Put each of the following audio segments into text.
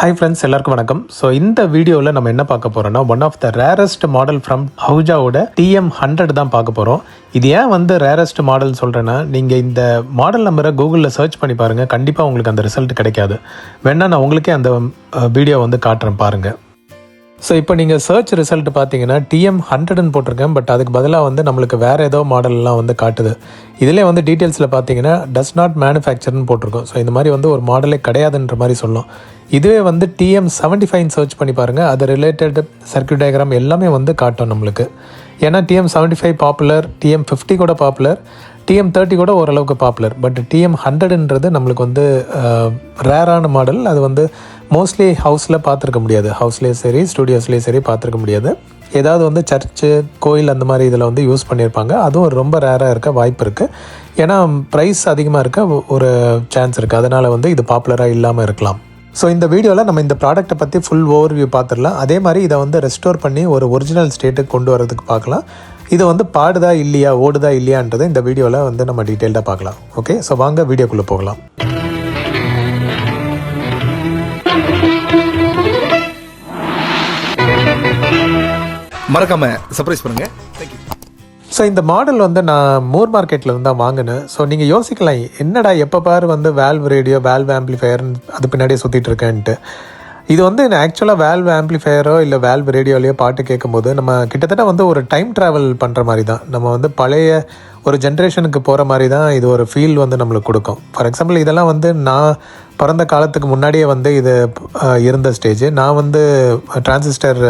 Hi friends, எல்லாருக்கும் வணக்கம். So இந்த வீடியோவில் நம்ம என்ன பார்க்க போகிறோம்னா, one of the rarest model from அஹூஜாவோட TM100 தான் பார்க்க போகிறோம். இது ஏன் ரேரஸ்ட் மாடல் சொல்கிறேன்னா, நீங்கள் இந்த மாடல் நம்பரை கூகுளில் சர்ச் பண்ணி பாருங்கள், கண்டிப்பாக உங்களுக்கு அந்த ரிசல்ட் கிடைக்காது. வேணா நான் உங்களுக்கே அந்த வீடியோ காட்டுறேன் பாருங்கள். ஸோ இப்போ நீங்கள் சர்ச் ரிசல்ட் பார்த்தீங்கன்னா TM100ன்னு போட்டிருக்கேன். பட் அதுக்கு பதிலாக நம்மளுக்கு வேறு ஏதோ மாடல்லாம் காட்டுது. இதிலே டீட்டெயில்ஸில் பார்த்தீங்கன்னா டஸ் நாட் மேனுஃபேக்சர்னு போட்டிருக்கோம். ஸோ இந்த மாதிரி ஒரு மாடலே கிடையாதுன்ற மாதிரி சொல்லலாம். இதுவே TM75 சர்ச் பண்ணி பாருங்கள், அது ரிலேட்டட் சர்க்யூட் டயக்ராம் எல்லாமே காட்டும் நம்மளுக்கு. ஏன்னா TM75 பாப்புலர், TM50 கூட பாப்புலர், TM30 கூட ஓரளவுக்கு பாப்புலர். பட் TM100ன்றது நம்மளுக்கு ரேரான மாடல். அது மோஸ்ட்லி ஹவுஸில் பார்த்துருக்க முடியாது. ஹவுஸ்லேயும் சரி, ஸ்டூடியோஸ்லேயும் சரி பார்த்துருக்க முடியாது. ஏதாவது சர்ச்சு, கோயில் அந்த மாதிரி இதில் யூஸ் பண்ணியிருப்பாங்க. அதுவும் ரொம்ப ரேராக இருக்க வாய்ப்பு இருக்குது. ஏன்னா ப்ரைஸ் அதிகமாக இருக்க ஒரு சான்ஸ் இருக்குது. அதனால் இது பாப்புலராக இல்லாமல் இருக்கலாம். ஸோ இந்த வீடியோவில் நம்ம இந்த ப்ராடக்ட்டை பற்றி ஃபுல் ஓவர்வியூ பார்த்துடலாம். அதே மாதிரி இதை ரெஸ்டோர் பண்ணி ஒரு ஒரிஜினல் ஸ்டேட்டுக்கு கொண்டு வரதுக்கு பார்க்கலாம். இது பாடுதா இல்லையா, ஓடுதா இல்லையான்றதை இந்த வீடியோவில் நம்ம டீட்டெயில்டாக பார்க்கலாம். ஓகே, ஸோ வாங்க வீடியோக்குள்ளே போகலாம். மறக்காம சர்ப்ரைஸ் பண்ணுங்க. தேங்க்யூ. ஸோ இந்த மாடல் நான் மூர் மார்க்கெட்டில் தான் வாங்கினேன். ஸோ நீங்கள் யோசிக்கலாம், என்னடா எப்போ பாரு வேல்வ் ரேடியோ, வேல்வ் ஆம்பிளிஃபயர்னு அது பின்னாடியே சுற்றிட்டு இருக்கேன்ட்டு. இது ஆக்சுவலாக வேல்வ் ஆம்பிளிஃபயரோ இல்லை வேல்வ் ரேடியோலையோ பாட்டு கேட்கும்போது நம்ம கிட்டத்தட்ட ஒரு டைம் ட்ராவல் பண்ணுற மாதிரி தான். நம்ம பழைய ஒரு ஜென்ரேஷனுக்கு போகிற மாதிரி தான் இது ஒரு ஃபீல் நம்மளுக்கு கொடுக்கும். ஃபார் எக்ஸாம்பிள் இதெல்லாம் நான் பிறந்த காலத்துக்கு முன்னாடியே இது இருந்த ஸ்டேஜ். நான் டிரான்சிஸ்டர்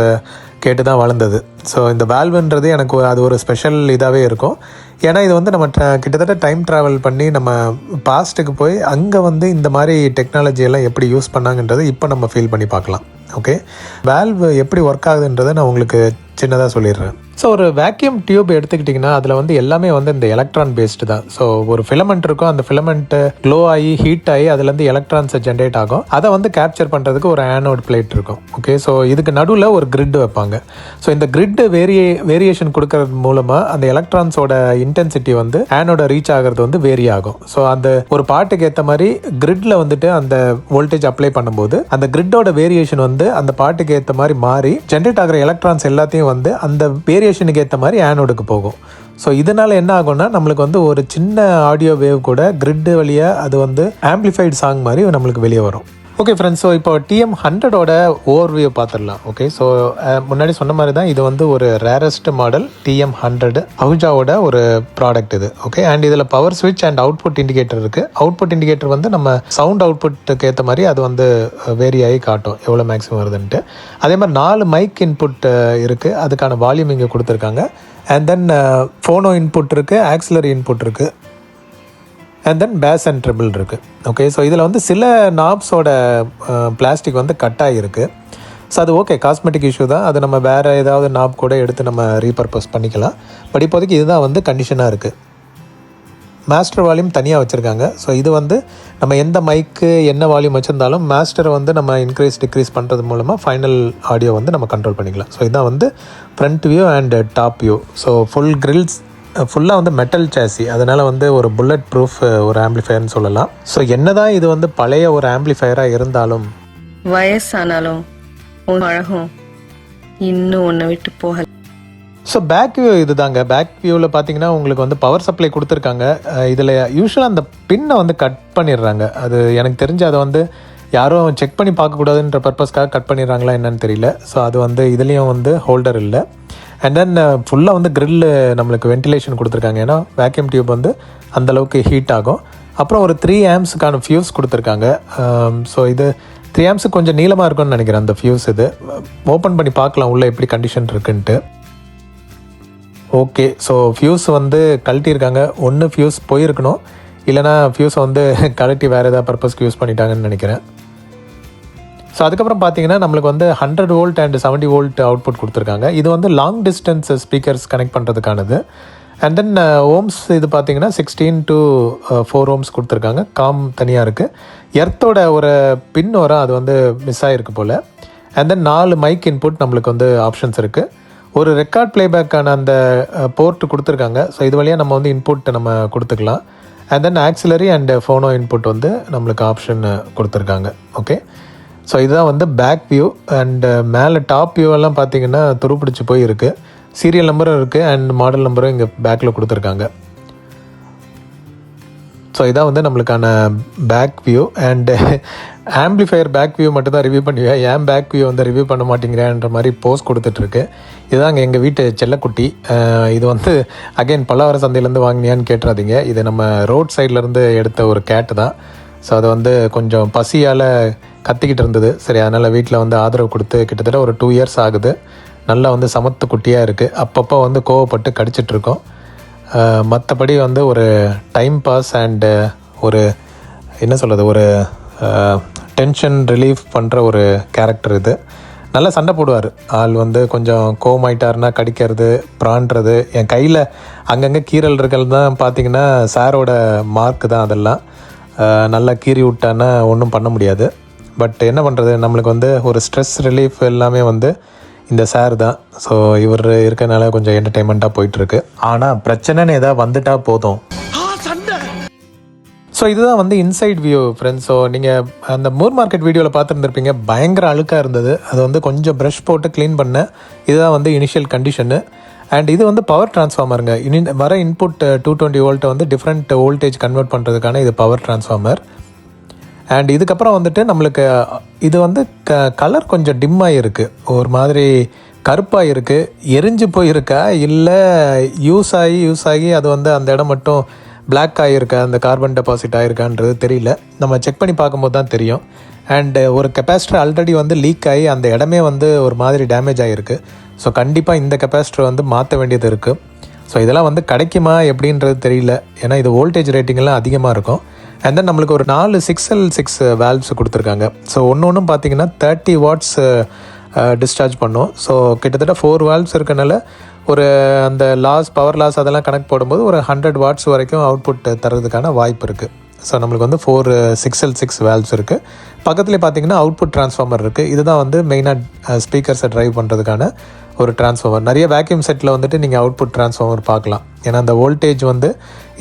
கேட்டு தான் வளர்ந்தது. ஸோ இந்த வேல்வுன்றது எனக்கு அது ஒரு ஸ்பெஷல் இதாகவே இருக்கும். ஏன்னா இது நம்ம கிட்டத்தட்ட டைம் ட்ராவல் பண்ணி நம்ம பாஸ்ட்டுக்கு போய் அங்கே இந்த மாதிரி டெக்னாலஜியெல்லாம் எப்படி யூஸ் பண்ணாங்கன்றதை இப்போ நம்ம ஃபீல் பண்ணி பார்க்கலாம். ஓகே, வேல்வ் எப்படி ஒர்க் ஆகுதுன்றதை நான் உங்களுக்கு சின்னதாக சொல்லிடுறேன். ஸோ ஒரு வேக்யூம் டியூப் எடுத்துக்கிட்டிங்கன்னா அதில் எல்லாமே இந்த எலக்ட்ரான் பேஸ்டு தான். ஸோ ஒரு ஃபிலமெண்ட் இருக்கும், அந்த ஃபிலமெண்ட்டு க்ளோ ஆகி ஹீட் ஆகி அதுலேருந்து எலக்ட்ரான்ஸை ஜென்ரேட் ஆகும். அதை கேப்சர் பண்ணுறதுக்கு ஒரு ஆனோட் பிளேட் இருக்கும். ஓகே, ஸோ இதுக்கு நடுவில் ஒரு கிரிட் வைப்பாங்க. ஸோ இந்த கிரிட்டு வேரியேஷன் கொடுக்கறது மூலமாக அந்த எலக்ட்ரான்ஸோட இன்டென்சிட்டி ஆனோட ரீச் ஆகிறது வேரி ஆகும். ஸோ அந்த ஒரு பாட்டுக்கு ஏற்ற மாதிரி கிரிட்ல அந்த வோல்டேஜ் அப்ளை பண்ணும்போது அந்த கிரிட்டோட வேரியேஷன் அந்த பாட்டுக்கு ஏற்ற மாதிரி மாறி ஜென்ரேட் ஆகிற எலக்ட்ரான்ஸ் எல்லாத்தையும் அந்த வேரியேஷனுக்கு ஏற்ற மாதிரி ஆனோடுக்கு போகும். ஸோ இதனால் என்ன ஆகும்னா நம்மளுக்கு ஒரு சின்ன ஆடியோ வேவ் கூட கிரிட் வழியாக அது ஆம்பிளிஃபைடு சாங் மாதிரி நம்மளுக்கு வெளியே வரும். ஓகே ஃப்ரெண்ட்ஸ், ஸோ இப்போ TM100ஓட ஓவர்வியூ பார்த்துடலாம். ஓகே, ஸோ முன்னாடி சொன்ன மாதிரி தான் இது ஒரு ரேரஸ்ட் மாடல் TM100 அஹூஜாவோட ஒரு ப்ராடக்ட் இது. ஓகே, அண்ட் இதில் பவர் ஸ்விட்ச் அண்ட் அவுட்புட் இண்டிகேட்டர் இருக்குது. அவுட்புட் இண்டிகேட்டர் நம்ம சவுண்ட் அவுட்புட்டுக்கு ஏற்ற மாதிரி அது வேரி ஆகி காட்டும் எவ்வளோ மேக்ஸிமம் வருதுன்ட்டு. அதே மாதிரி 4 மைக் இன்புட் இருக்குது, அதுக்கான வால்யூம் இங்கே கொடுத்துருக்காங்க. அண்ட் தென் ஃபோனோ இன்புட் இருக்குது, ஆக்சிலரி இன்புட் இருக்குது, and then bass and treble இருக்குது. ஓகே, ஸோ இதில் சில நாப்ஸோட பிளாஸ்டிக் கட் ஆகிருக்கு. ஸோ அது ஓகே, காஸ்மெட்டிக் இஷ்யூ தான். அது நம்ம வேறு ஏதாவது நாப் கூட எடுத்து நம்ம ரீபர்பஸ் பண்ணிக்கலாம். பட் இப்போதைக்கு இதுதான் கண்டிஷனாக இருக்குது. மாஸ்டர் வால்யூம் தனியாக வச்சுருக்காங்க. ஸோ இது நம்ம எந்த மைக்கு என்ன வால்யூம் வச்சுருந்தாலும் மாஸ்டரை நம்ம இன்க்ரீஸ் டிக்ரீஸ் பண்ணுறது மூலமாக ஃபைனல் ஆடியோ நம்ம கண்ட்ரோல் பண்ணிக்கலாம். ஸோ இதுதான் front view and top view. So full grills ஃபுல்லாக மெட்டல் சேசி, அதனால் ஒரு புல்லட் ப்ரூஃப் ஒரு ஆம்பிளிஃபயர்னு சொல்லலாம். ஸோ என்னதான் இது பழைய ஒரு ஆம்பிளிஃபயராக இருந்தாலும் வயசானாலும் அழகும் இன்னும் ஒன்று விட்டு போகல. ஸோ பேக் வியூ இது தாங்க. பேக் வியூவில் பார்த்தீங்கன்னா உங்களுக்கு பவர் சப்ளை கொடுத்துருக்காங்க. இதில் யூஸ்வலாக அந்த பின்னை கட் பண்ணிடுறாங்க. அது எனக்கு தெரிஞ்சு அதை யாரும் செக் பண்ணி பார்க்கக்கூடாதுன்ற பர்பஸ்க்காக கட் பண்ணிடுறாங்களா என்னன்னு தெரியல. ஸோ அது இதுலேயும் ஹோல்டர் இல்லை. அண்ட் தென் ஃபுல்லாக கிரில் நம்மளுக்கு வென்டிலேஷன் கொடுத்துருக்காங்க. ஏன்னா வேக்யூம் டியூப் அந்தளவுக்கு ஹீட் ஆகும். அப்புறம் ஒரு 3 ஆம்ஸுக்கான ஃபியூஸ் கொடுத்துருக்காங்க. ஸோ இது 3 ஆம்ஸு கொஞ்சம் நீளமாக இருக்கும்னு நினைக்கிறேன் அந்த ஃபியூஸ். இது ஓப்பன் பண்ணி பார்க்கலாம் உள்ளே எப்படி கண்டிஷன் இருக்குன்ட்டு. ஓகே, ஸோ ஃபியூஸ் கழட்டியிருக்காங்க. ஒன்று ஃபியூஸ் போயிருக்கணும், இல்லைனா ஃபியூஸை கழட்டி வேறு ஏதாவது பர்பஸ்க்கு யூஸ் பண்ணிட்டாங்கன்னு நினைக்கிறேன். ஸோ அதுக்கப்புறம் பார்த்தீங்கன்னா நம்மளுக்கு 100 வோல்ட் அண்ட் 70 வோல்ட் அவுட்புட் கொடுத்துருக்காங்க. இது லாங் டிஸ்டன்ஸ் ஸ்பீக்கர்ஸ் கனெக்ட் பண்ணுறதுக்கானது. அண்ட் தென் ஓம்ஸ் இது பார்த்தீங்கன்னா 16 to 4 ஓம்ஸ் கொடுத்துருக்காங்க. காம் தனியாக இருக்குது. எர்த்தோட ஒரு பின் வரும், அது மிஸ் ஆகிருக்கு போல். அண்ட் தென் 4 மைக் இன்புட் நம்மளுக்கு ஆப்ஷன்ஸ் இருக்குது. ஒரு ரெக்கார்ட் ப்ளேபேக்கான அந்த போர்ட்டு கொடுத்துருக்காங்க. ஸோ இது வழியாக நம்ம இன்புட் நம்ம கொடுத்துக்கலாம். And then auxiliary and phono input நம்மளுக்கு ஆப்ஷன் கொடுத்துருக்காங்க. ஓகே, ஸோ இதுதான் வந்து பேக் வியூ. அண்டு மேலே டாப் வியூ எல்லாம் பார்த்தீங்கன்னா துருப்பிடிச்சு போய் இருக்குது. சீரியல் நம்பரும் இருக்குது அண்ட் மாடல் நம்பரும் இங்கே பேக்கில் கொடுத்துருக்காங்க. ஸோ இதான் வந்து நம்மளுக்கான back view. And amplifier back view மட்டும் தான் ரிவ்யூ பண்ணுவேன், ஏன் பேக் வியூ வந்து ரிவ்யூ பண்ண மாட்டேங்கிறேன்ற மாதிரி போஸ்ட் கொடுத்துட்ருக்கு. இதுதாங்க எங்கள் வீட்டு செல்லக்குட்டி. இது வந்து அகைன் பல்லாவர சந்தையிலேருந்து வாங்கினியான்னு கேட்டுறாதீங்க. இது நம்ம ரோட் சைட்லேருந்து எடுத்த ஒரு கேட்டு தான். ஸோ அது வந்து கொஞ்சம் பசியால் கத்திக்கிட்டு இருந்தது. சரி, அதனால் வீட்டில் வந்து ஆதரவு கொடுத்து கிட்டத்தட்ட ஒரு 2 இயர்ஸ் ஆகுது. நல்லா வந்து சமத்து குட்டியாக இருக்குது. அப்பப்போ வந்து கோவப்பட்டு கடிச்சிட்ருக்கோம். மற்றபடி வந்து ஒரு டைம் பாஸ் அண்டு ஒரு என்ன சொல்கிறது, ஒரு டென்ஷன் ரிலீஃப் பண்ணுற ஒரு கேரக்டர் இது. நல்லா சண்டை போடுவார். ஆள் வந்து கொஞ்சம் கோவமாயிட்டாருன்னா கடிக்கிறது, பிராண்டுறது. என் கையில் அங்கங்கே கீரல் இருக்கிறது தான் பார்த்திங்கன்னா சாரோட மார்க்கு தான் அதெல்லாம். நல்லா கீறி விட்டான்னா ஒன்றும் பண்ண முடியாது. பட் என்ன பண்ணுறது, நம்மளுக்கு வந்து ஒரு ஸ்ட்ரெஸ் ரிலீஃப் எல்லாமே வந்து இந்த சார் தான். ஸோ இவர் இருக்கனால கொஞ்சம் என்டர்டெயின்மெண்ட்டாக போயிட்டுருக்கு. ஆனால் பிரச்சனைன்னு எதாவது வந்துட்டால் போதும். ஸோ இதுதான் வந்து இன்சைட் வியூ ஃப்ரெண்ட்ஸ். ஸோ நீங்கள் அந்த மூர் மார்க்கெட் வீடியோவில் பார்த்துருந்துருப்பீங்க, பயங்கர அழுக்காக இருந்தது. அது வந்து கொஞ்சம் ப்ரஷ் போட்டு க்ளீன் பண்ணேன். இதுதான் வந்து இனிஷியல் கண்டிஷனு. அண்ட் இது வந்து பவர் டிரான்ஸ்ஃபார்மருங்க. வர இன்புட் 220 வோல்ட்டை வந்து டிஃப்ரெண்ட் வோல்டேஜ் கன்வெர்ட் பண்ணுறதுக்கான இது பவர் டிரான்ஸ்ஃபார்மர். அண்ட் இதுக்கப்புறம் வந்துட்டு நம்மளுக்கு இது வந்து கலர் கொஞ்சம் டிம்மாக இருக்குது, ஒரு மாதிரி கருப்பாக இருக்குது. எரிஞ்சு போயிருக்கா இல்லை யூஸ் ஆகி அது வந்து அந்த இடம் மட்டும் பிளாக் ஆகியிருக்கா, அந்த கார்பன் டெபாசிட் ஆகிருக்கான்றது தெரியல. நம்ம செக் பண்ணி பார்க்கும்போது தான் தெரியும். அண்டு ஒரு கெப்பாசிட்டர் ஆல்ரெடி வந்து லீக் ஆகி அந்த இடமே வந்து ஒரு மாதிரி டேமேஜ் ஆகிருக்கு. ஸோ கண்டிப்பாக இந்த கெப்பாசிட்டர் வந்து மாற்ற வேண்டியது இருக்குது. ஸோ இதெல்லாம் வந்து கிடைக்குமா எப்படின்றது தெரியல, ஏன்னா இது வோல்டேஜ் ரேட்டிங்கெல்லாம் அதிகமாக இருக்கும். அண்ட் தென் நம்மளுக்கு ஒரு 4 6L6 வேல்வ்ஸ் கொடுத்துருக்காங்க. ஸோ ஒன்றும் பார்த்தீங்கன்னா 30 வாட்ஸ் டிஸ்சார்ஜ் பண்ணும். ஸோ கிட்டத்தட்ட 4 வேல்வ்ஸ் இருக்கனால ஒரு அந்த பவர் லாஸ் அதெல்லாம் கணக்கு போடும்போது ஒரு 100 வாட்ஸ் வரைக்கும் அவுட்புட் தரதுக்கான வாய்ப்பு இருக்குது. ஸோ நம்மளுக்கு வந்து 4 6L6 வேல்வ்ஸ் இருக்குது. பக்கத்துலேயே பார்த்தீங்கன்னா அவுட்புட் ட்ரான்ஸ்ஃபார்மர் இருக்குது. இதுதான் வந்து மெயினாக ஸ்பீக்கர்ஸை ட்ரைவ் பண்ணுறதுக்கான ஒரு ட்ரான்ஸ்ஃபார்மர். நிறைய வேக்யூம் செட்டில் வந்துட்டு நீங்கள் அவுட்புட் ட்ரான்ஸ்ஃபார்மர் பார்க்கலாம். ஏன்னா அந்த வோல்டேஜ் வந்து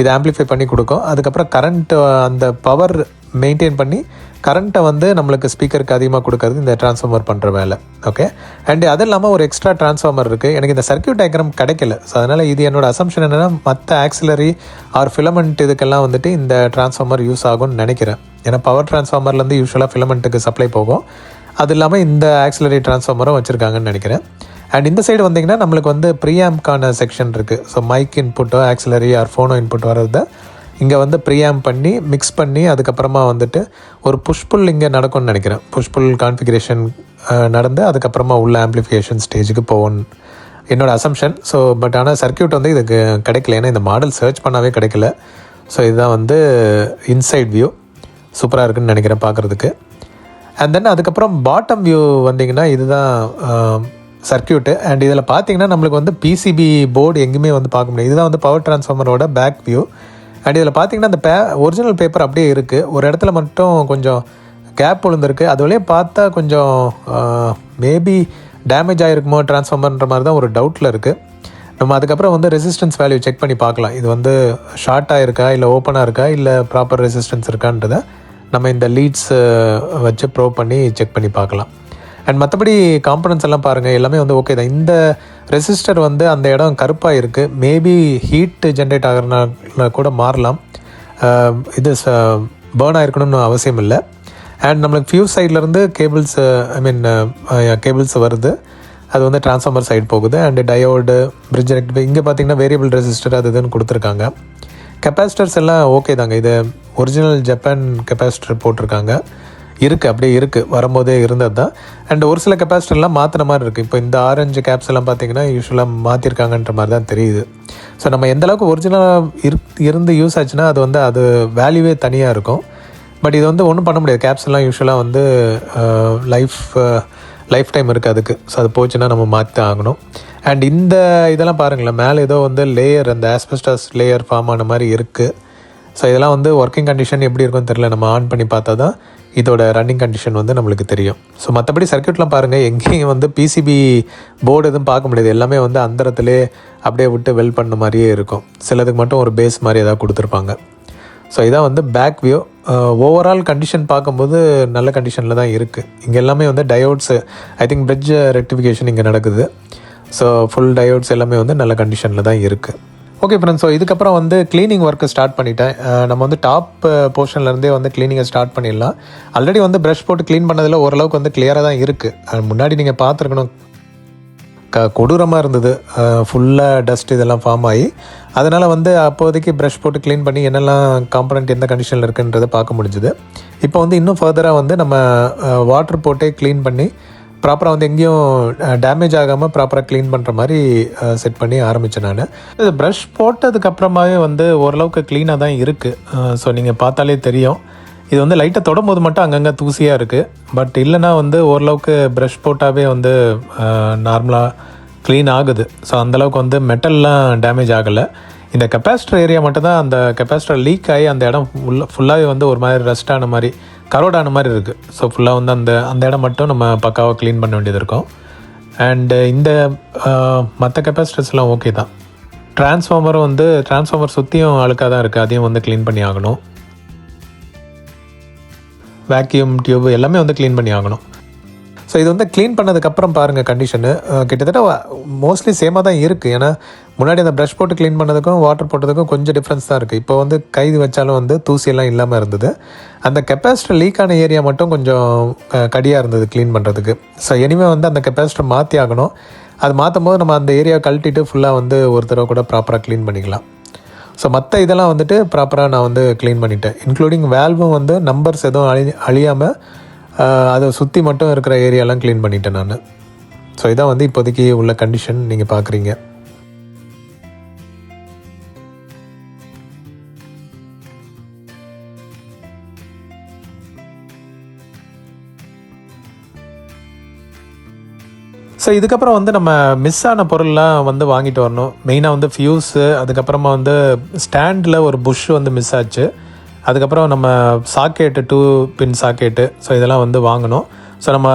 இது ஆம்ப்ளிஃபை பண்ணி கொடுக்கும். அதுக்கப்புறம் கரண்ட் அந்த பவர் மெயின்டைன் பண்ணி கரண்ட்டை வந்து நம்மளுக்கு ஸ்பீக்கருக்கு அதிகமாக கொடுக்கறது இந்த ட்ரான்ஸ்ஃபார்மர் பண்ணுற வேலை. ஓகே. அண்ட் அது இல்லாமல் ஒரு எக்ஸ்ட்ரா ட்ரான்ஸ்ஃபார்மர் இருக்குது. எனக்கு இந்த சர்க்யூட் டயக்ராம் கிடைக்கல. ஸோ அதனால் இது என்னோட அசம்ஷன் என்னென்னா மற்ற ஆக்சிலரி ஆர் ஃபிலமெண்ட் இதுக்கெல்லாம் வந்துட்டு இந்த ட்ரான்ஸ்ஃபார்மர் யூஸ் ஆகும்னு நினைக்கிறேன். ஏன்னா பவர் ட்ரான்ஸ்ஃபார்மர்லேருந்து யூஸ்வலாக ஃபிலமெண்ட்டுக்கு சப்ளை போகும். அது இல்லாமல் இந்த ஆக்சிலரி ட்ரான்ஸ்ஃபார்மரும் வச்சுருக்காங்கன்னு நினைக்கிறேன். அண்ட் இந்த சைடு வந்திங்கன்னா நம்மளுக்கு வந்து ப்ரீஆம்ப்கான செக்ஷன் இருக்குது. ஸோ மைக் இன்புட்டோ ஆக்சிலரி ஆர் ஃபோனோ இன்புட் வர்றத இங்கே வந்து ப்ரீஆம்ப் பண்ணி மிக்ஸ் பண்ணி அதுக்கப்புறமா வந்துட்டு ஒரு புஷ்புல் இங்கே நடக்கும்னு நினைக்கிறேன். புஷ்புல் கான்ஃபிகரேஷன் நடந்து அதுக்கப்புறமா உள்ள ஆம்ப்ளிஃபிகேஷன் ஸ்டேஜுக்கு போகும் என்னோடய அசம்ஷன். ஸோ பட் ஆனால் சர்க்யூட் வந்து இதுக்கு கிடைக்கல, ஏன்னா இந்த மாடல் சர்ச் பண்ணாவே கிடைக்கல. ஸோ இதுதான் வந்து இன்சைட் வியூ. சூப்பராக இருக்குதுன்னு நினைக்கிறேன் பார்க்குறதுக்கு. அண்ட் தென் அதுக்கப்புறம் பாட்டம் வியூ வந்திங்கன்னா இதுதான் சர்க்யூட்டு. அண்ட் இதில் பார்த்தீங்கன்னா நம்மளுக்கு வந்து பிசிபி போர்டு எங்கேயுமே வந்து பார்க்க முடியாது. இதுதான் வந்து பவர் டிரான்ஸ்ஃபார்மரோட பேக் வியூ. அண்ட் இதில் பார்த்தீங்கன்னா அந்த ஒரிஜினல் பேப்பர் அப்படியே இருக்குது. ஒரு இடத்துல மட்டும் கொஞ்சம் கேப் விழுந்திருக்கு. அது வழியே பார்த்தா கொஞ்சம் மேபி டேமேஜ் ஆகிருக்குமோ டிரான்ஸ்ஃபார்மர்ன்ற மாதிரி தான் ஒரு டவுட்டில் இருக்குது. நம்ம அதுக்கப்புறம் வந்து ரெசிஸ்டன்ஸ் வேல்யூ செக் பண்ணி பார்க்கலாம். இது வந்து ஷார்ட்டாக இருக்கா இல்லை ஓப்பனாக இருக்கா இல்லை ப்ராப்பர் ரெசிஸ்டன்ஸ் இருக்கான்றதை நம்ம இந்த லீட்ஸ் வச்சு ப்ரோவ் பண்ணி செக் பண்ணி பார்க்கலாம். அண்ட் மற்றபடி காம்பனன்ட்ஸ் எல்லாம் பாருங்கள், எல்லாமே வந்து ஓகே தான். இந்த ரெசிஸ்டர் வந்து அந்த இடம் கருப்பாக இருக்குது. மேபி ஹீட் ஜென்ரேட் ஆகிறனால கூட மாறலாம். இது பேர்ன் ஆகிருக்கணும்னு அவசியம் இல்லை. அண்ட் நம்மளுக்கு ஃபியூஸ் சைட்லேருந்து கேபிள்ஸ் வருது. அது வந்து ட்ரான்ஸ்ஃபார்மர் சைடு போகுது. அண்டு டயோடு பிரிட்ஜ் ரெக்டிஃபை இங்கே பார்த்தீங்கன்னா வேரியபிள் ரெசிஸ்டர் அது இதுன்னு கொடுத்துருக்காங்க. கெப்பாசிட்டர்ஸ் எல்லாம் ஓகே தாங்க. இது ஒரிஜினல் ஜப்பான் கெப்பாசிட்டர் போட்டிருக்காங்க. இருக்குது, அப்படியே இருக்குது, வரும்போதே இருந்தது தான். அண்ட் ஒரு சில கெப்பாசிட்டர்லாம் மாற்றின மாதிரி இருக்குது. இப்போ இந்த ஆரஞ்சு கேப்ஸ் எல்லாம் பார்த்திங்கன்னா யூஸ்வலாக மாற்றிருக்காங்கன்ற மாதிரி தான் தெரியுது. ஸோ நம்ம எந்தளவுக்கு ஒரிஜினலாக இருந்து யூஸ் ஆச்சுன்னா அது வந்து அது வேல்யூவே தனியாக இருக்கும். பட் இது வந்து ஒன்றும் பண்ண முடியாது. கேப்ஸ் எல்லாம் யூஸ்வலாக வந்து லைஃப் டைம் இருக்குது அதுக்கு. ஸோ அது போச்சுன்னா நம்ம மாற்றி ஆகணும். அண்ட் இந்த இதெல்லாம் பாருங்களேன், மேலே ஏதோ வந்து லேயர் அந்த ஆஸ்பெஸ்டாஸ் லேயர் ஃபார்ம் ஆன மாதிரி இருக்குது. ஸோ இதெல்லாம் வந்து ஒர்க்கிங் கண்டிஷன் எப்படி இருக்குன்னு தெரியல. நம்ம ஆன் பண்ணி பார்த்தா தான் இதோட ரன்னிங் கண்டிஷன் வந்து நம்மளுக்கு தெரியும். ஸோ மற்றபடி சர்க்யூட்லாம் பாருங்கள், எங்கேயும் வந்து பிசிபி போர்டு எதுவும் பார்க்க முடியாது. எல்லாமே வந்து அந்தரத்துலேயே அப்படியே விட்டு வெல் பண்ண மாதிரியே இருக்கும். சிலதுக்கு மட்டும் ஒரு பேஸ் மாதிரி ஏதாவது கொடுத்துருப்பாங்க. ஸோ இதான் வந்து பேக் வியூ. ஓவரால் கண்டிஷன் பார்க்கும்போது நல்ல கண்டிஷனில் தான் இருக்குது. இங்கே எல்லாமே வந்து டயோட்ஸு, ஐ திங்க் பிரிட்ஜ் ரெக்டிஃபிகேஷன் இங்கே நடக்குது. ஸோ ஃபுல் டயோட்ஸ் எல்லாமே வந்து நல்ல கண்டிஷனில் தான் இருக்குது. ஓகே ஃப்ரெண்ட்ஸ், ஸோ இதுக்கப்புறம் வந்து க்ளீனிங் ஒர்க்கு ஸ்டார்ட் பண்ணிட்டேன். நம்ம வந்து டாப் போர்ஷன்லேருந்தே வந்து க்ளீனிங்கை ஸ்டார்ட் பண்ணிடலாம். ஆல்ரெடி வந்து ப்ரஷ் போட்டு க்ளீன் பண்ணதில் ஓரளவுக்கு வந்து கிளியராக தான் இருக்குது. முன்னாடி நீங்கள் பார்த்துருக்கணும், கொடூரமாக இருந்தது. ஃபுல்லாக டஸ்ட் இதெல்லாம் ஃபார்ம் ஆகி, அதனால் வந்து அப்போதைக்கு ப்ரஷ் போட்டு க்ளீன் பண்ணி என்னெல்லாம் காம்பனண்ட் எந்த கண்டிஷனில் இருக்குன்றதை பார்க்க முடிஞ்சுது. இப்போ வந்து இன்னும் ஃபர்தராக வந்து நம்ம வாட்டர் போட்டே க்ளீன் பண்ணி ப்ராப்பராக வந்து எங்கேயும் டேமேஜ் ஆகாமல் ப்ராப்பராக க்ளீன் பண்ணுற மாதிரி செட் பண்ணி ஆரம்பித்தேன் நான். இது ப்ரஷ் போட்டதுக்கப்புறமாவே வந்து ஓரளவுக்கு க்ளீனாக தான் இருக்குது. ஸோ நீங்கள் பார்த்தாலே தெரியும், இது வந்து லைட்டாக தொடும்போது மட்டும் அங்கங்கே தூசியாக இருக்குது. பட் இல்லைனா வந்து ஓரளவுக்கு ப்ரஷ் போட்டாவே வந்து நார்மலாக க்ளீன் ஆகுது. ஸோ அந்தளவுக்கு வந்து மெட்டல்லாம் டேமேஜ் ஆகலை. இந்த கெப்பாசிட்டர் ஏரியா மட்டும் தான், அந்த கெப்பாசிட்டர் லீக் ஆகி அந்த இடம் ஃபுல்லாகவே வந்து ஒரு மாதிரி ரஸ்ட் ஆன மாதிரி, கரோட் ஆன மாதிரி இருக்குது. ஸோ ஃபுல்லாக வந்து அந்த இடம் மட்டும் நம்ம பக்காவாக க்ளீன் பண்ண வேண்டியது இருக்கும். அண்டு இந்த மற்ற கெப்பாசிட்டர்ஸ்லாம் ஓகே தான். ட்ரான்ஸ்ஃபார்மர் சுற்றியும் அழுக்காக தான் இருக்குது, அதையும் வந்து க்ளீன் பண்ணி ஆகணும். வேக்யூம் டியூப் எல்லாமே வந்து க்ளீன் பண்ணி ஆகணும். ஸோ இது வந்து க்ளீன் பண்ணதுக்கப்புறம் பாருங்கள் கண்டிஷனு கிட்டத்தட்ட மோஸ்ட்லி சேமாக தான் இருக்குது. ஏன்னா முன்னாடி அந்த ப்ரஷ் போட்டு க்ளீன் பண்ணதுக்கும் வாட்டர் போட்டதுக்கும் கொஞ்சம் டிஃப்ரென்ஸ் தான் இருக்குது. இப்போ வந்து கை வச்சாலும் வந்து தூசியெல்லாம் இல்லாமல் இருந்தது. அந்த கெப்பாசிட்டர் லீக் ஆன ஏரியா மட்டும் கொஞ்சம் கடியாக இருந்தது க்ளீன் பண்ணுறதுக்கு. ஸோ இனிமேல் வந்து அந்த கெப்பாசிட்டர் மாற்றி ஆகணும். அது மாற்றும் போது நம்ம அந்த ஏரியா கழட்டிட்டு ஃபுல்லாக வந்து ஒரு தடவை கூட ப்ராப்பராக க்ளீன் பண்ணிக்கலாம். ஸோ மற்ற இதெல்லாம் வந்துட்டு ப்ராப்பராக நான் வந்து க்ளீன் பண்ணிட்டேன். இன்க்ளூடிங் வேல்வும் வந்து நம்பர்ஸ் எதுவும் அழியாமல் அதை சுற்றி மட்டும் இருக்கிற ஏரியாலாம் க்ளீன் பண்ணிட்டேன் நான். ஸோ இதான் வந்து இப்போதைக்கு உள்ள கண்டிஷன் நீங்கள் பார்க்குறீங்க. ஸோ இதுக்கப்புறம் வந்து நம்ம மிஸ் ஆன பொருள்லாம் வந்து வாங்கிட்டு வரணும். மெயினாக வந்து ஃப்யூஸு, அதுக்கப்புறமா வந்து ஸ்டாண்டில் ஒரு புஷ் வந்து மிஸ் ஆச்சு. அதுக்கப்புறம் நம்ம சாக்கெட்டு, 2 பின் சாக்கெட்டு, ஸோ இதெல்லாம் வந்து வாங்கணும். ஸோ நம்ம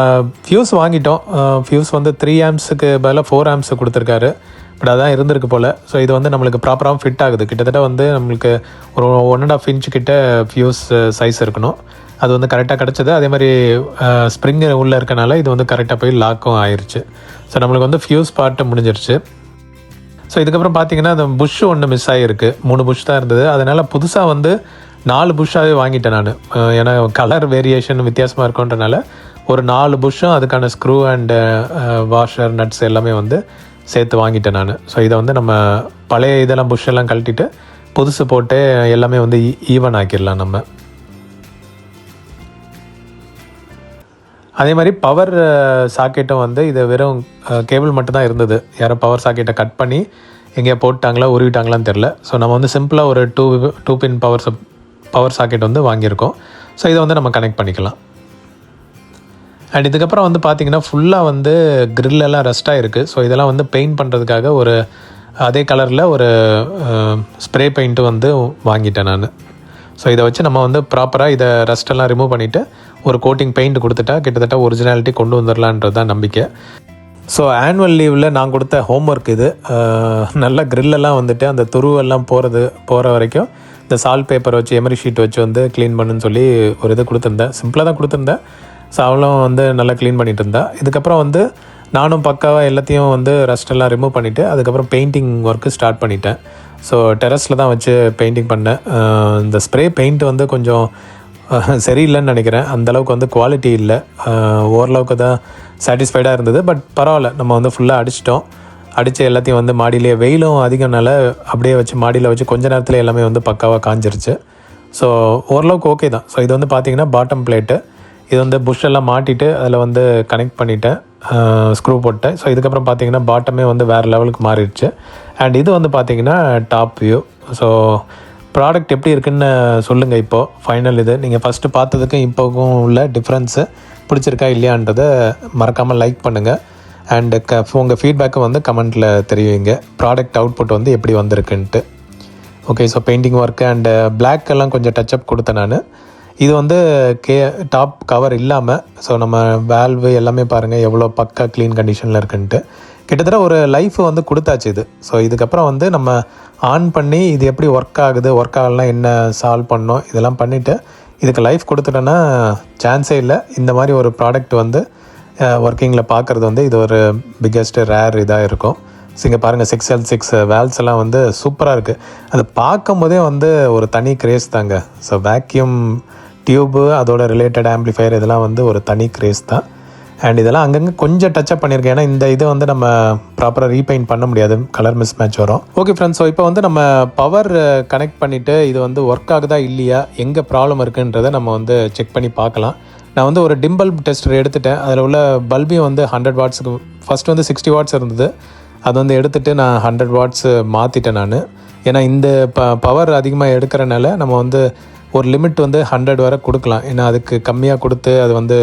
ஃப்யூஸ் வாங்கிட்டோம். ஃப்யூஸ் வந்து 3 ஆம்ஸுக்கு பதிலாக 4 ஆம்ஸு கொடுத்துருக்காரு. பட் அதான் இருந்திருக்கு போல். ஸோ இது வந்து நம்மளுக்கு ப்ராப்பராக ஃபிட் ஆகுது. கிட்டத்தட்ட வந்து நம்மளுக்கு ஒரு 1.5 இன்ச்சு கிட்ட ஃப்யூஸ் சைஸ் இருக்கணும். அது வந்து கரெக்டாக கிடச்சிது. அதே மாதிரி ஸ்ப்ரிங்கு உள்ளே இருக்கனால இது வந்து கரெக்டாக போய் லாக்கும் ஆயிடுச்சு. ஸோ நம்மளுக்கு வந்து ஃப்யூஸ் பார்ட்டு முடிஞ்சிருச்சு. ஸோ இதுக்கப்புறம் பார்த்தீங்கன்னா அந்த புஷ் ஒன்று மிஸ் ஆகிருக்கு. 3 புஷ் தான் இருந்தது. அதனால் புதுசாக வந்து 4 புஷ்ஷாகவே வாங்கிட்டேன் நான். ஏன்னா கலர் வேரியேஷன் வித்தியாசமாக இருக்குன்றனால ஒரு 4 புஷ்ஷும் அதுக்கான ஸ்க்ரூ அண்டு வாஷர் நட்ஸ் எல்லாமே வந்து சேர்த்து வாங்கிட்டேன் நான். ஸோ இதை வந்து நம்ம பழைய இதெல்லாம் புஷ்ஷெல்லாம் கழட்டிட்டு புதுசு போட்டு எல்லாமே வந்து ஈவன் ஆக்கிடலாம் நம்ம. அதே மாதிரி பவர் சாக்கெட்டும் வந்து இது வெறும் கேபிள் மட்டும்தான் இருந்தது. யாரோ பவர் சாக்கெட்டை கட் பண்ணி எங்கேயா போட்டாங்களா உருவிட்டாங்களான்னு தெரில. ஸோ நம்ம வந்து சிம்பிளாக ஒரு 2 பின் பவர் சாக்கெட் வந்து வாங்கியிருக்கோம். ஸோ இதை வந்து நம்ம கனெக்ட் பண்ணிக்கலாம். அண்ட் இதுக்கப்புறம் வந்து பார்த்திங்கன்னா ஃபுல்லாக வந்து கிரில்லெல்லாம் ரஸ்ட்டாக இருக்குது. ஸோ இதெல்லாம் வந்து பெயிண்ட் பண்ணுறதுக்காக ஒரு அதே கலரில் ஒரு ஸ்ப்ரே பெயிண்ட்டு வந்து வாங்கிட்டேன் நான். ஸோ இதை வச்சு நம்ம வந்து ப்ராப்பராக இதை ரஸ்ட்டெல்லாம் ரிமூவ் பண்ணிவிட்டு ஒரு கோட்டிங் பெயிண்ட் கொடுத்துட்டா கிட்டத்தட்ட ஒரிஜினாலிட்டி கொண்டு வந்துடலான்றது தான் நம்பிக்கை. ஸோ ஆனுவல் லீவில் நான் கொடுத்த ஹோம்ஒர்க் இது. நல்ல கிரில்லெல்லாம் வந்துட்டு அந்த துருவெல்லாம் போகிற வரைக்கும் இந்த சால்ட் பேப்பர் வச்சு எமரி ஷீட் வச்சு வந்து க்ளீன் பண்ணுன்னு சொல்லி ஒரு இது கொடுத்துருந்தேன். சிம்பிளாக தான் கொடுத்துருந்தேன். ஸோ அவளும் வந்து நல்லா க்ளீன் பண்ணிகிட்டு இருந்தா. இதுக்கப்புறம் வந்து நானும் பக்காவாக எல்லாத்தையும் வந்து ரஸ்ட்டெல்லாம் ரிமூவ் பண்ணிவிட்டு அதுக்கப்புறம் பெயிண்டிங் ஒர்க்கு ஸ்டார்ட் பண்ணிட்டேன். ஸோ டெரஸில் தான் வச்சு பெயிண்டிங் பண்ணேன். இந்த ஸ்ப்ரே பெயிண்ட் வந்து கொஞ்சம் சரியில்லைன்னு நினைக்கிறேன். அந்தளவுக்கு வந்து குவாலிட்டி இல்லை. ஓரளவுக்கு தான் சாட்டிஸ்ஃபைடாக இருந்தது. பட் பரவாயில்ல, நம்ம வந்து ஃபுல்லாக அடித்து எல்லாத்தையும் வந்து மாடியிலே, வெயிலும் அதிகம்னால அப்படியே வச்சு மாடியில் வச்சு கொஞ்ச நேரத்தில் எல்லாமே வந்து பக்காவாக காஞ்சிருச்சு. ஸோ ஓரளவுக்கு ஓகே தான். ஸோ இது வந்து பார்த்திங்கன்னா பாட்டம் பிளேட்டு. இது வந்து புஷ்ஷெல்லாம் மாட்டிட்டு அதில் வந்து கனெக்ட் பண்ணிட்டேன், ஸ்க்ரூ போட்டேன். ஸோ இதுக்கப்புறம் பார்த்திங்கன்னா பாட்டமே வந்து வேறு லெவலுக்கு மாறிடுச்சு. அண்ட் இது வந்து பார்த்திங்கன்னா டாப் வியூ. ஸோ ப்ராடக்ட் எப்படி இருக்குன்னு சொல்லுங்கள். இப்போது ஃபைனல் இது நீங்கள் ஃபஸ்ட்டு பார்த்ததுக்கும் இப்போவும் உள்ள டிஃப்ரென்ஸு பிடிச்சிருக்கா இல்லையான்றதை மறக்காமல் லைக் பண்ணுங்கள். அண்டு உங்கள் ஃபீட்பேக்கை வந்து கமெண்ட்டில் தெரிவிங்க. ப்ராடக்ட் அவுட்புட் வந்து எப்படி வந்திருக்குன்ட்டு. Okay, so painting work and black எல்லாம் கொஞ்சம் டச்சப் கொடுத்தேன் நான். இது வந்து டாப் கவர் இல்லாமல். ஸோ நம்ம வேல்வு எல்லாமே பாருங்கள் எவ்வளோ பக்கா க்ளீன் கண்டிஷனில் இருக்குன்ட்டு. கிட்டத்தட்ட ஒரு லைஃப் வந்து கொடுத்தாச்சு இது. ஸோ இதுக்கப்புறம் வந்து நம்ம ஆன் பண்ணி இது எப்படி ஒர்க் ஆகுது, ஒர்க் ஆகலைன்னா என்ன சால்வ் பண்ணோம், இதெல்லாம் பண்ணிவிட்டு இதுக்கு லைஃப் கொடுத்துட்டோன்னா சான்ஸே இல்லை. இந்த மாதிரி ஒரு ப்ராடக்ட் வந்து ஒர்க்கிங்கில் பார்க்குறது வந்து இது ஒரு பிக்கெஸ்ட் ரேர் இதாக இருக்கும். ஸோ இங்கே பாருங்கள் 6L6 வேல்ஸ் எல்லாம் வந்து சூப்பராக இருக்குது. அது பார்க்கும் போதே வந்து ஒரு தனி கிரேஸ் தாங்க. ஸோ வேக்யூம் டியூபு அதோட ரிலேட்டட் ஆம்ப்ளிஃபையர் இதெல்லாம் வந்து ஒரு தனி கிரேஸ் தான். அண்ட் இதெல்லாம் அங்கங்கே கொஞ்சம் டச்சப் பண்ணியிருக்கேன். ஏன்னா இந்த இது வந்து நம்ம ப்ராப்பராக ரீபெயிண்ட் பண்ண முடியாது, கலர் மிஸ் மேட்ச் வரும். ஓகே ஃப்ரெண்ட்ஸ், ஸோ இப்போ வந்து நம்ம பவர் கனெக்ட் பண்ணிவிட்டு இது வந்து ஒர்க் ஆகுதா இல்லையா, எங்கே ப்ராப்ளம் இருக்குன்றதை நம்ம வந்து செக் பண்ணி பார்க்கலாம். நான் வந்து ஒரு டிம் பல்ப் டெஸ்டர் எடுத்துட்டேன். அதில் உள்ள பல்பையும் வந்து 100 வாட்ஸுக்கு ஃபஸ்ட்டு வந்து 60 வாட்ஸ் இருந்தது. அது வந்து எடுத்துகிட்டு நான் 100 வாட்ஸு மாற்றிட்டேன் நான். ஏன்னா இந்த பவர் அதிகமாக எடுக்கிறனால நம்ம வந்து ஒரு லிமிட் வந்து 100 வரை கொடுக்கலாம். ஏன்னா அதுக்கு கம்மியாக கொடுத்து அது வந்து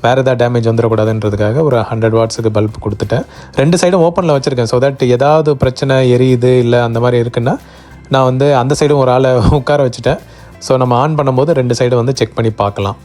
வேறு எதாவது டேமேஜ் வந்துடக்கூடாதுன்றதுக்காக ஒரு 100 வாட்ஸுக்கு பல்ப் கொடுத்துட்டேன். 2 சைடும் ஓப்பனில் வச்சுருக்கேன். ஸோ தட் ஏதாவது பிரச்சனை எரியுது இல்லை அந்த மாதிரி இருக்குன்னா நான் வந்து அந்த சைடும் ஒரு ஆளை உட்கார வச்சுட்டேன். ஸோ நம்ம ஆன் பண்ணும்போது 2 சைடும் வந்து செக் பண்ணி பார்க்கலாம்.